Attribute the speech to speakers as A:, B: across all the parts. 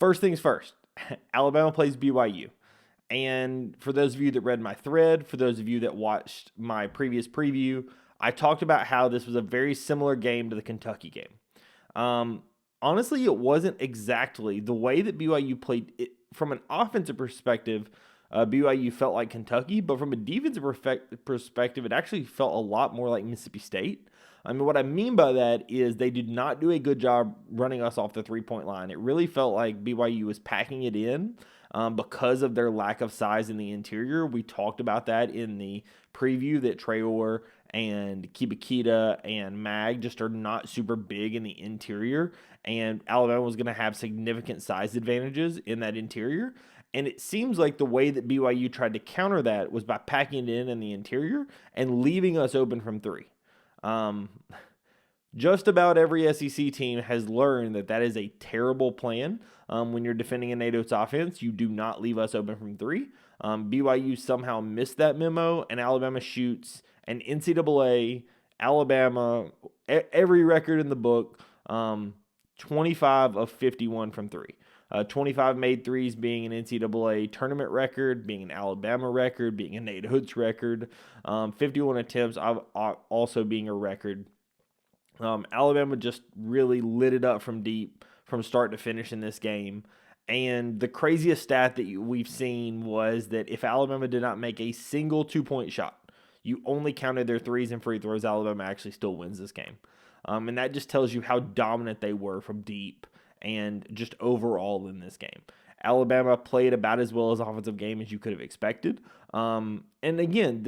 A: First things first, Alabama plays BYU. And for those of you that read my thread, for those of you that watched my previous preview, I talked about how this was a very similar game to the Kentucky game. Honestly, it wasn't exactly the way that BYU played it. From an offensive perspective, BYU felt like Kentucky, but from a defensive perspective, it actually felt a lot more like Mississippi State. I mean, what I mean by that is they did not do a good job running us off the three-point line. It really felt like BYU was packing it in because of their lack of size in the interior. We talked about that in the preview that Traore and Kibakita and Mag just are not super big in the interior, and Alabama was going to have significant size advantages in that interior. And it seems like the way that BYU tried to counter that was by packing it in the interior and leaving us open from three. Just about every SEC team has learned that that is a terrible plan. When you're defending a NATO's offense, you do not leave us open from three. BYU somehow missed that memo, and Alabama shoots an NCAA, Alabama, every record in the book, 25 of 51 from three. 25 made threes being an NCAA tournament record, being an Alabama record, being a Nate Hood's record. 51 attempts also being a record. Alabama just really lit it up from deep from start to finish in this game. And the craziest stat that we've seen was that if Alabama did not make a single 2-point shot, you only counted their threes and free throws, Alabama actually still wins this game. And that just tells you how dominant they were from deep and just overall in this game. Alabama played about as well as offensive game as you could have expected. And again,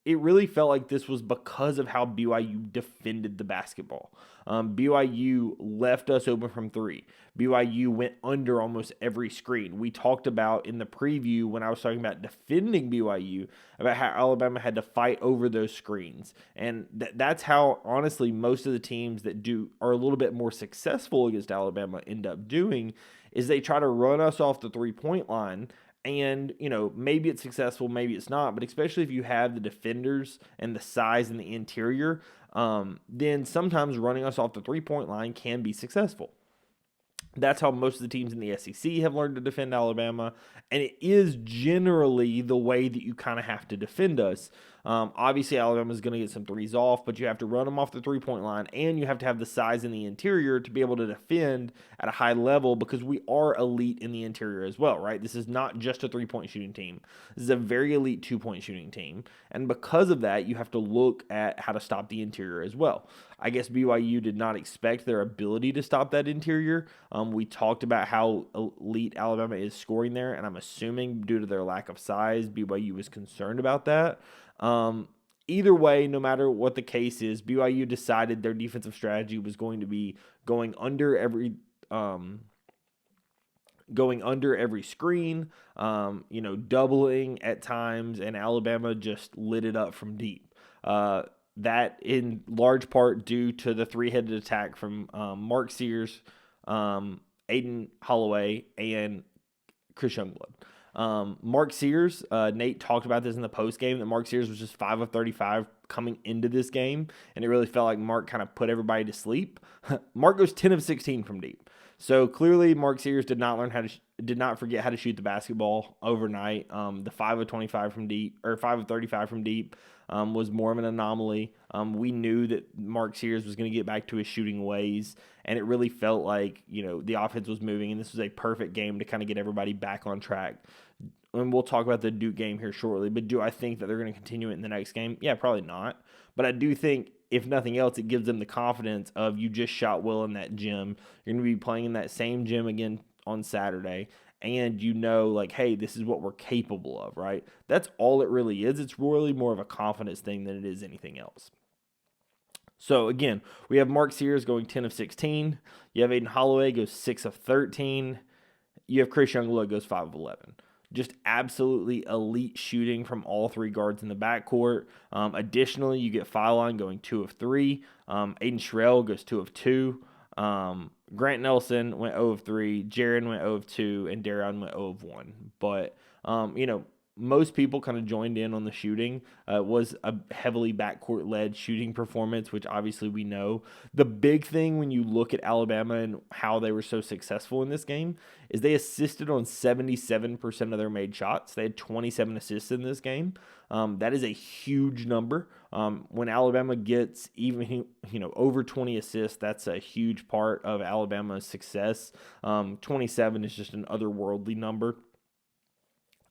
A: it really felt like this was because of how BYU defended the basketball. BYU left us open from three. BYU went under almost every screen. We talked about in the preview when I was talking about defending BYU about how Alabama had to fight over those screens. And that's how, honestly, most of the teams that are a little bit more successful against Alabama end up doing is they try to run us off the three-point line. And, maybe it's successful, maybe it's not. But especially if you have the defenders and the size in the interior, then sometimes running us off the three-point line can be successful. That's how most of the teams in the SEC have learned to defend Alabama. And it is generally the way that you kind of have to defend us. Obviously, Alabama is going to get some threes off, but you have to run them off the three-point line, and you have to have the size in the interior to be able to defend at a high level because we are elite in the interior as well, right? This is not just a three-point shooting team. This is a very elite two-point shooting team, and because of that, you have to look at how to stop the interior as well. I guess BYU did not expect their ability to stop that interior. We talked about how elite Alabama is scoring there, and I'm assuming due to their lack of size, BYU was concerned about that. Either way, no matter what the case is, BYU decided their defensive strategy was going to be going under every screen, doubling at times, and Alabama just lit it up from deep. That in large part due to the three-headed attack from Mark Sears, Aiden Holloway, and Chris Youngblood. Mark Sears, Nate talked about this in the postgame, that Mark Sears was just 5 of 35 coming into this game, and it really felt like Mark kind of put everybody to sleep. Mark goes 10 of 16 from deep. So clearly Mark Sears did not forget how to shoot the basketball overnight. The 5 of 25 from deep, or 5 of 35 from deep, was more of an anomaly. We knew that Mark Sears was going to get back to his shooting ways, and it really felt like, the offense was moving, and this was a perfect game to kind of get everybody back on track. And we'll talk about the Duke game here shortly, but do I think that they're going to continue it in the next game? Yeah, probably not. But I do think, if nothing else, it gives them the confidence of you just shot well in that gym. You're going to be playing in that same gym again on Saturday, and hey, this is what we're capable of, right? That's all it really is. It's really more of a confidence thing than it is anything else. So, again, we have Mark Sears going 10 of 16. You have Aiden Holloway goes 6 of 13. You have Chris Youngblood goes 5 of 11. Just absolutely elite shooting from all three guards in the backcourt. Additionally, you get Phylon going 2 of 3. Aiden Sherrill goes 2 of 2. Grant Nelson went 0 of 3. Jaron went 0 of 2. And Darion went 0 of 1. But, most people kind of joined in on the shooting. It was a heavily backcourt-led shooting performance, which obviously we know. The big thing when you look at Alabama and how they were so successful in this game is they assisted on 77% of their made shots. They had 27 assists in this game. That is a huge number. When Alabama gets even, over 20 assists, that's a huge part of Alabama's success. 27 is just an otherworldly number.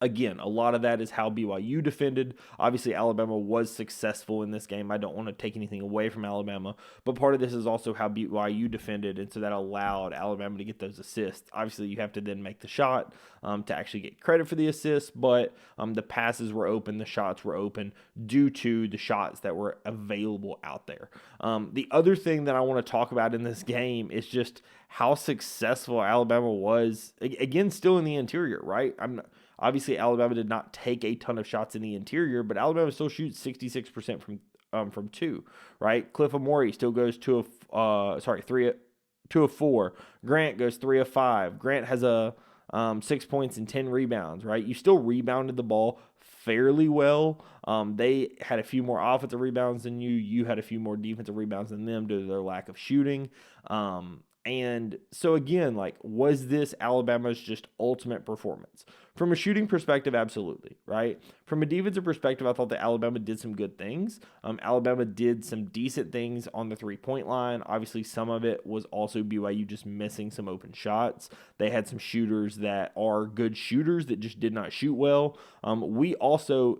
A: Again, a lot of that is how BYU defended. Obviously, Alabama was successful in this game. I don't want to take anything away from Alabama, but part of this is also how BYU defended, and so that allowed Alabama to get those assists. Obviously, you have to then make the shot to actually get credit for the assists, but the passes were open, the shots were open due to the shots that were available out there. The other thing that I want to talk about in this game is just how successful Alabama was. Again, still in the interior, right? Obviously, Alabama did not take a ton of shots in the interior, but Alabama still shoots 66% from two, right? Cliff Amore still goes 2 of 4. Grant goes 3 of 5. Grant has 6 points and 10 rebounds, right? You still rebounded the ball fairly well. They had a few more offensive rebounds than you. You had a few more defensive rebounds than them due to their lack of shooting. And so again, was this Alabama's just ultimate performance? From a shooting perspective, absolutely, right? From a defensive perspective, I thought that Alabama did some good things. Alabama did some decent things on the three-point line. Obviously, some of it was also BYU just missing some open shots. They had some shooters that are good shooters that just did not shoot well. We also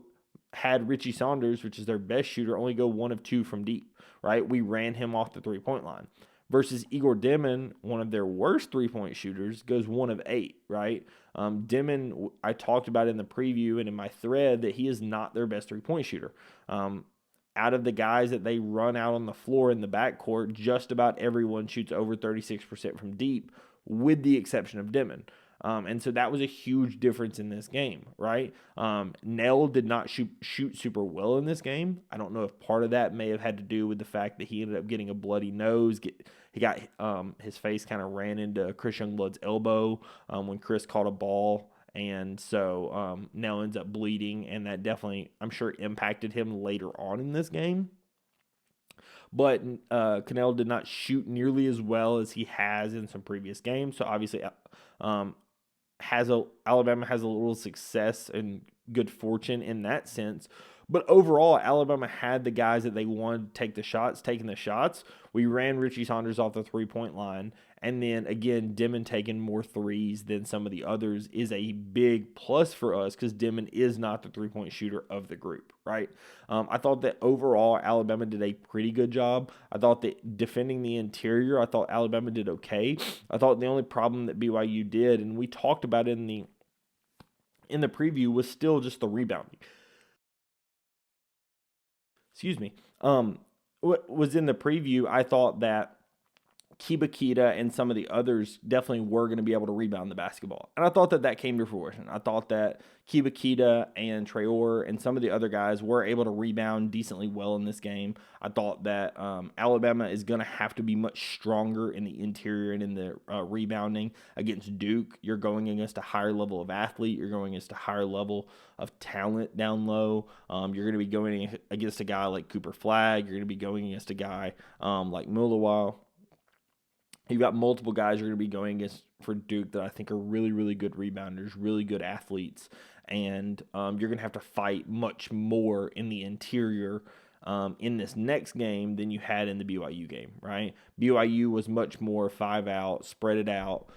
A: had Richie Saunders, which is their best shooter, only go 1 of 2 from deep, right? We ran him off the three-point line. Versus Igor Dimon, one of their worst three-point shooters, goes 1 of 8, right? Dimon, I talked about in the preview and in my thread that he is not their best three-point shooter. Out of the guys that they run out on the floor in the backcourt, just about everyone shoots over 36% from deep, with the exception of Dimon. And so that was a huge difference in this game, right? Nell did not shoot super well in this game. I don't know if part of that may have had to do with the fact that he ended up getting a bloody nose. He got his face kind of ran into Chris Youngblood's elbow when Chris caught a ball. And so Nell ends up bleeding, and that definitely, I'm sure, impacted him later on in this game. But Cannell did not shoot nearly as well as he has in some previous games. So obviously Alabama has a little success and good fortune in that sense. But overall, Alabama had the guys that they wanted to take the shots, taking the shots. We ran Richie Saunders off the three-point line. And then, again, Dimon taking more threes than some of the others is a big plus for us because Dimon is not the three-point shooter of the group, right? I thought that overall, Alabama did a pretty good job. I thought that defending the interior, I thought Alabama did okay. I thought the only problem that BYU did, and we talked about it in the preview, was still just the rebounding. Excuse me. What was in the preview, I thought that Kibakita and some of the others definitely were going to be able to rebound the basketball. And I thought that came to fruition. I thought that Kibakita and Traore and some of the other guys were able to rebound decently well in this game. I thought that Alabama is going to have to be much stronger in the interior and in the rebounding against Duke. You're going against a higher level of athlete. You're going against a higher level of talent down low. You're going to be going against a guy like Cooper Flagg. You're going to be going against a guy like Mulawal. You've got multiple guys you're going to be going against for Duke that I think are really, really good rebounders, really good athletes, and you're going to have to fight much more in the interior in this next game than you had in the BYU game, right? BYU was much more 5-out, spread it out,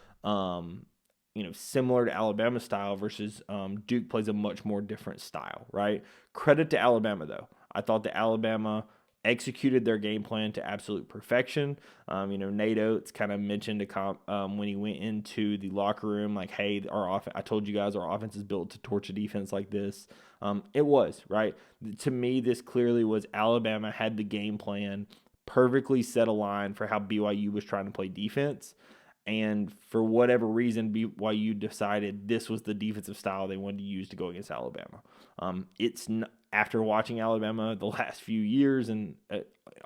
A: similar to Alabama style versus Duke plays a much more different style, right? Credit to Alabama, though. I thought that Alabama executed their game plan to absolute perfection. Nate Oates kind of mentioned when he went into the locker room, like, hey, I told you guys our offense is built to torch a defense like this. It was, right? To me, this clearly was Alabama had the game plan perfectly set a line for how BYU was trying to play defense. And for whatever reason, BYU decided this was the defensive style they wanted to use to go against Alabama. After watching Alabama the last few years and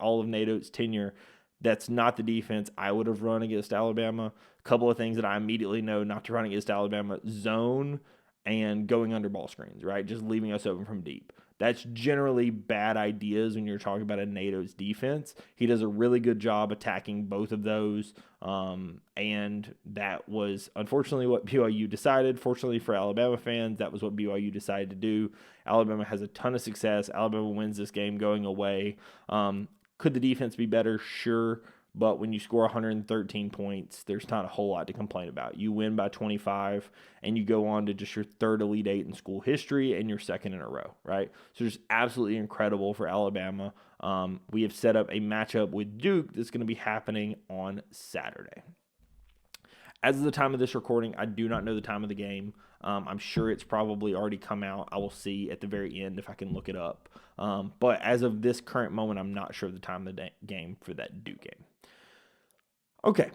A: all of Nate Oates' tenure, that's not the defense I would have run against Alabama. A couple of things that I immediately know not to run against Alabama: zone and going under ball screens, right? Just leaving us open from deep. That's generally bad ideas when you're talking about a NATO's defense. He does a really good job attacking both of those, and that was unfortunately what BYU decided. Fortunately for Alabama fans, that was what BYU decided to do. Alabama has a ton of success. Alabama wins this game going away. Could the defense be better? Sure. But when you score 113 points, there's not a whole lot to complain about. You win by 25, and you go on to just your third Elite Eight in school history and your second in a row, right? So just absolutely incredible for Alabama. We have set up a matchup with Duke that's going to be happening on Saturday. As of the time of this recording, I do not know the time of the game. I'm sure it's probably already come out. I will see at the very end if I can look it up. But as of this current moment, I'm not sure of the time of the game for that Duke game. Okay,